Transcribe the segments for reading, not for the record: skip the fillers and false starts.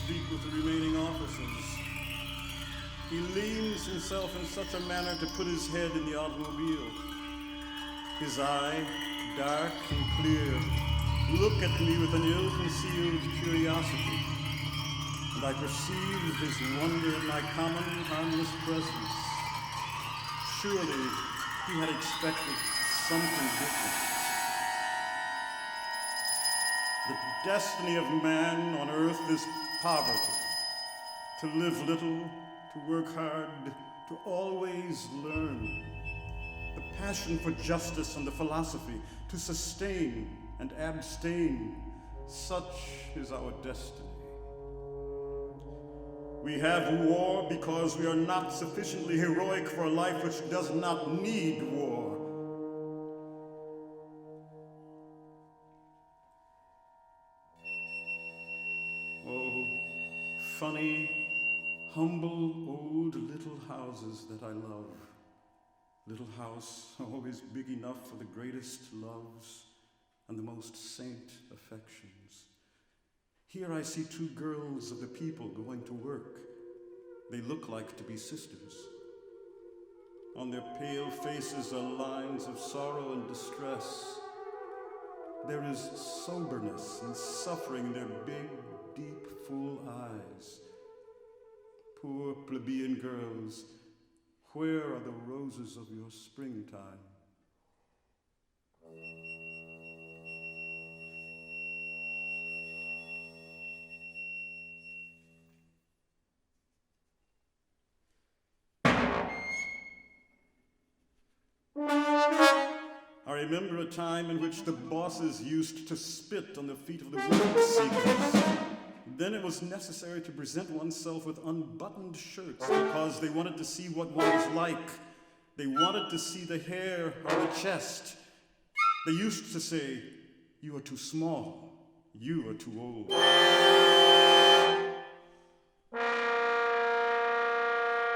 speak with the remaining officers. He leans himself in such a manner to put his head in the automobile. His eye, dark and clear, look at me with an ill-concealed curiosity, and I perceive his wonder at my common, harmless presence. Surely he had expected something different. The destiny of man on earth is poverty, to live little, to work hard, to always learn. The passion for justice and the philosophy to sustain and abstain, such is our destiny. We have war because we are not sufficiently heroic for a life which does not need war. Oh, funny, humble, old little houses that I love. Little house, always big enough for the greatest loves and the most saint affections. Here I see two girls of the people going to work. They look like to be sisters. On their pale faces are lines of sorrow and distress. There is soberness and suffering in their big, deep, full eyes. Poor plebeian girls, where are the roses of your springtime? I remember a time in which the bosses used to spit on the feet of the work seekers. Then it was necessary to present oneself with unbuttoned shirts because they wanted to see what one was like. They wanted to see the hair on the chest. They used to say, "You are too small. You are too old."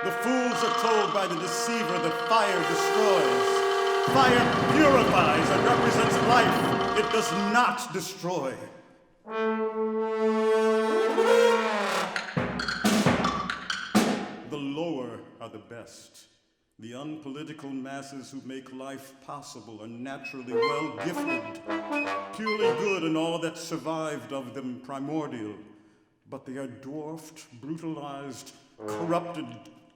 The fools are told by the deceiver that fire destroys. Fire purifies and represents life. It does not destroy. The lower are the best. The unpolitical masses who make life possible are naturally well gifted, purely good in all that survived of them primordial. But they are dwarfed, brutalized, corrupted,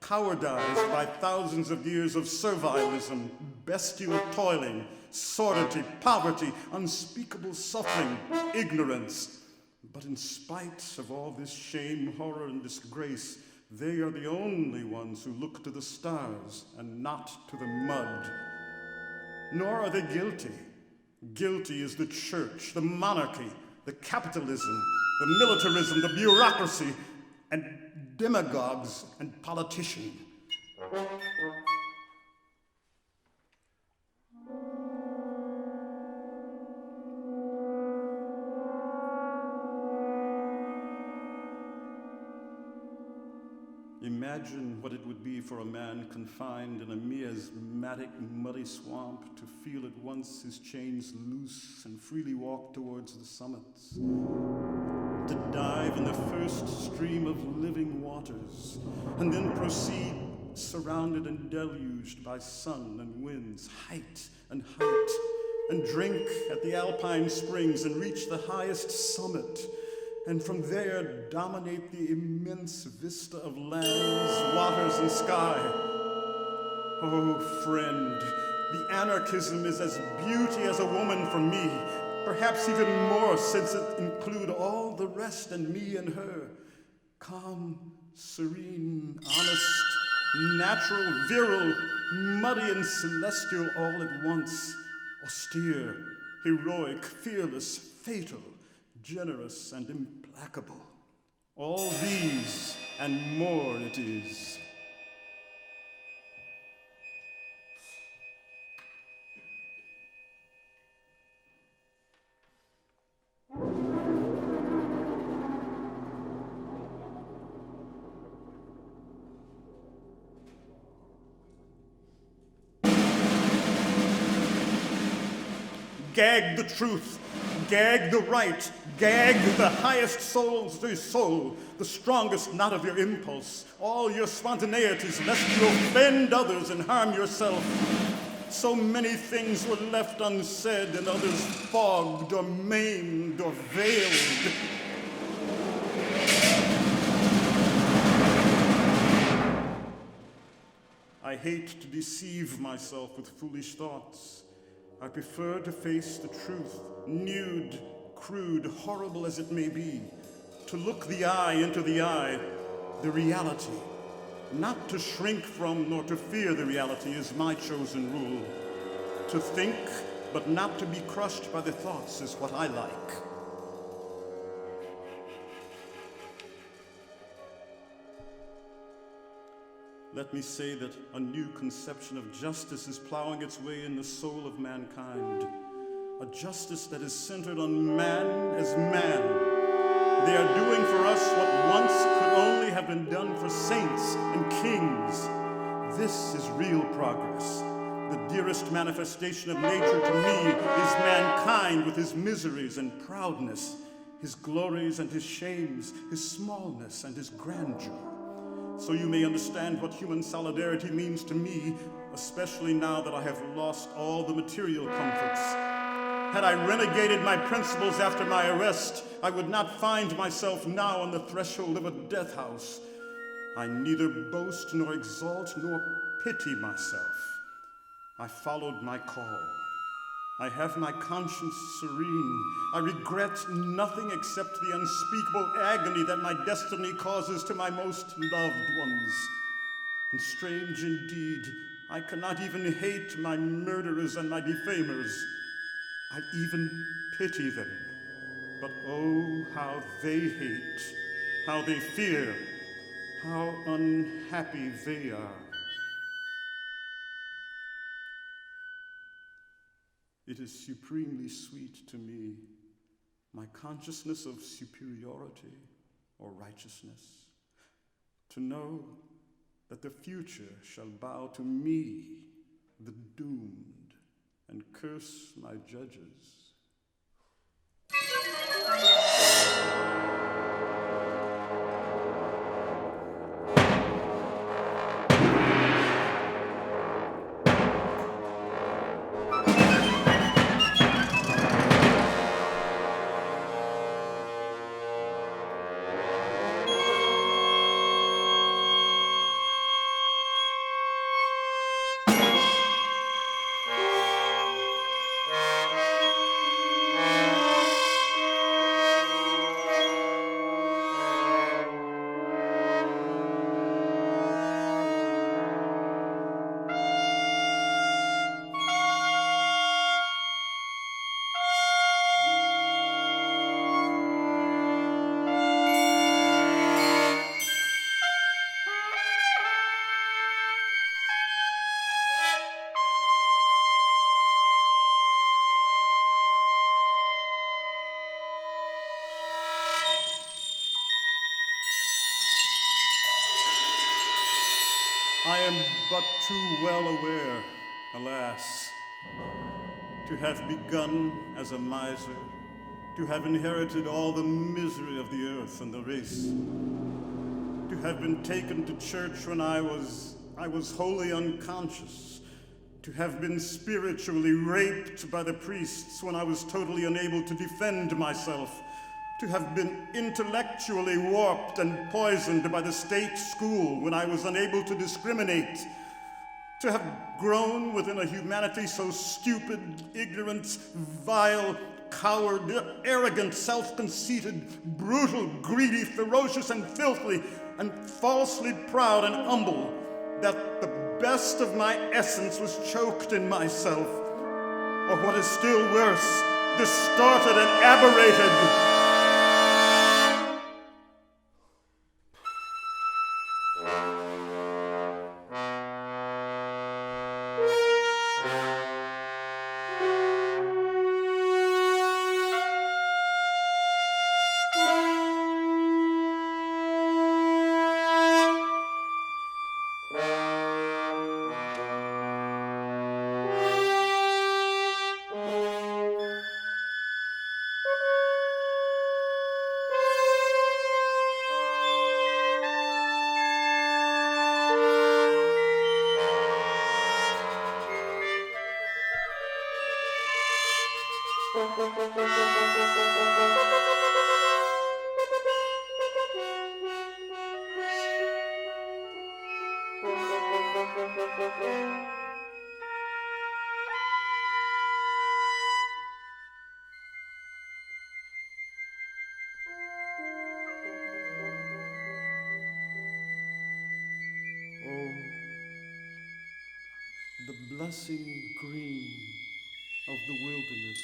cowardized by thousands of years of servilism, bestial toiling, sordidity, poverty, unspeakable suffering, ignorance. But in spite of all this shame, horror, and disgrace, they are the only ones who look to the stars and not to the mud. Nor are they guilty. Guilty is the church, the monarchy, the capitalism, the militarism, the bureaucracy, and demagogues and politicians. Imagine what it would be for a man confined in a miasmatic, muddy swamp to feel at once his chains loose and freely walk towards the summits, to dive in the first stream of living waters, and then proceed surrounded and deluged by sun and winds, height, and drink at the alpine springs and reach the highest summit, and from there dominate the immense vista of lands, waters, and sky. Oh, friend, the anarchism is as beauty as a woman for me, perhaps even more since it includes all the rest and me and her. Calm, serene, honest, natural, virile, muddy and celestial all at once. Austere, heroic, fearless, fatal, generous and implacable. All these and more it is. Gag the truth, Gag the right, gag the highest soul's soul, the strongest knot of your impulse, all your spontaneities, lest you offend others and harm yourself. So many things were left unsaid and others fogged or maimed or veiled. I hate to deceive myself with foolish thoughts. I prefer to face the truth, nude, crude, horrible as it may be, to look the eye into the eye, the reality. Not to shrink from nor to fear the reality is my chosen rule. To think, but not to be crushed by the thoughts is what I like. Let me say that a new conception of justice is plowing its way in the soul of mankind. A justice that is centered on man as man. They are doing for us what once could only have been done for saints and kings. This is real progress. The dearest manifestation of nature to me is mankind with his miseries and proudness, his glories and his shames, his smallness and his grandeur. So you may understand what human solidarity means to me, especially now that I have lost all the material comforts. Had I renegated my principles after my arrest, I would not find myself now on the threshold of a death house. I neither boast nor exalt nor pity myself. I followed my call. I have my conscience serene. I regret nothing except the unspeakable agony that my destiny causes to my most loved ones. And strange indeed, I cannot even hate my murderers and my defamers. I even pity them. But oh, how they hate, how they fear, how unhappy they are. It is supremely sweet to me, my consciousness of superiority or righteousness, to know that the future shall bow to me, the doomed, and curse my judges. I am but too well aware, alas, to have begun as a miser, to have inherited all the misery of the earth and the race, to have been taken to church when I was wholly unconscious, to have been spiritually raped by the priests when I was totally unable to defend myself, to have been intellectually warped and poisoned by the state school when I was unable to discriminate, to have grown within a humanity so stupid, ignorant, vile, coward, arrogant, self-conceited, brutal, greedy, ferocious, and filthy, and falsely proud and humble, that the best of my essence was choked in myself, or what is still worse, distorted and aberrated. The blessing green of the wilderness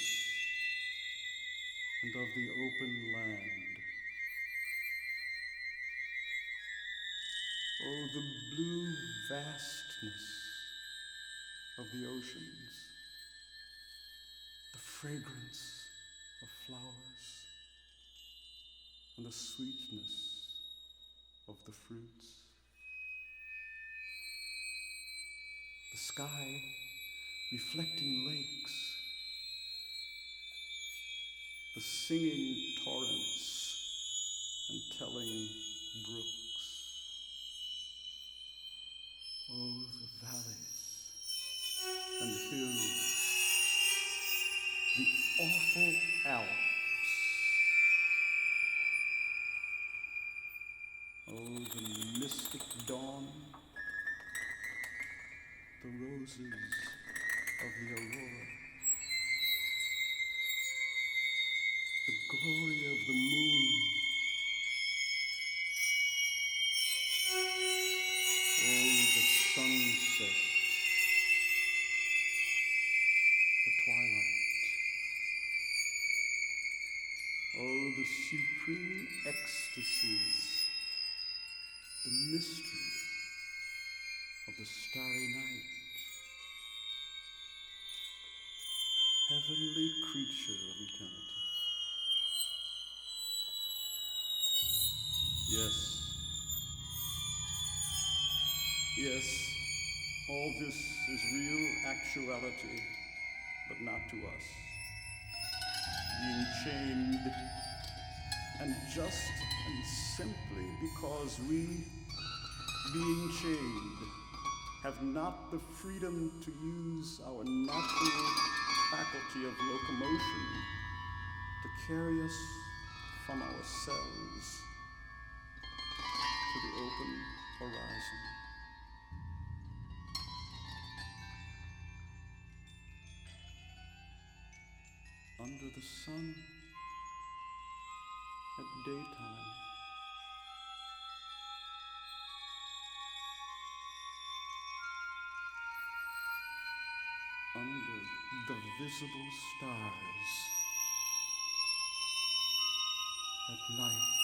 and of the open land. Oh, the blue vastness of the oceans, the fragrance of flowers, and the sweetness of the fruits. The sky reflecting lakes, the singing torrents and telling brooks. Oh, the valleys and hills, the awful Alps. Oh, the mystic dawn, the roses of the aurora, the glory of the moon. Oh, the sunset, the twilight. Oh, the supreme ecstasies, the mystery of the starry night. Heavenly creature of eternity. Yes, all this is real actuality, but not to us. Being chained, and just and simply because we, being chained, have not the freedom to use our natural faculty of locomotion to carry us from ourselves to the open horizon. Under the sun at daytime, under the visible stars at night.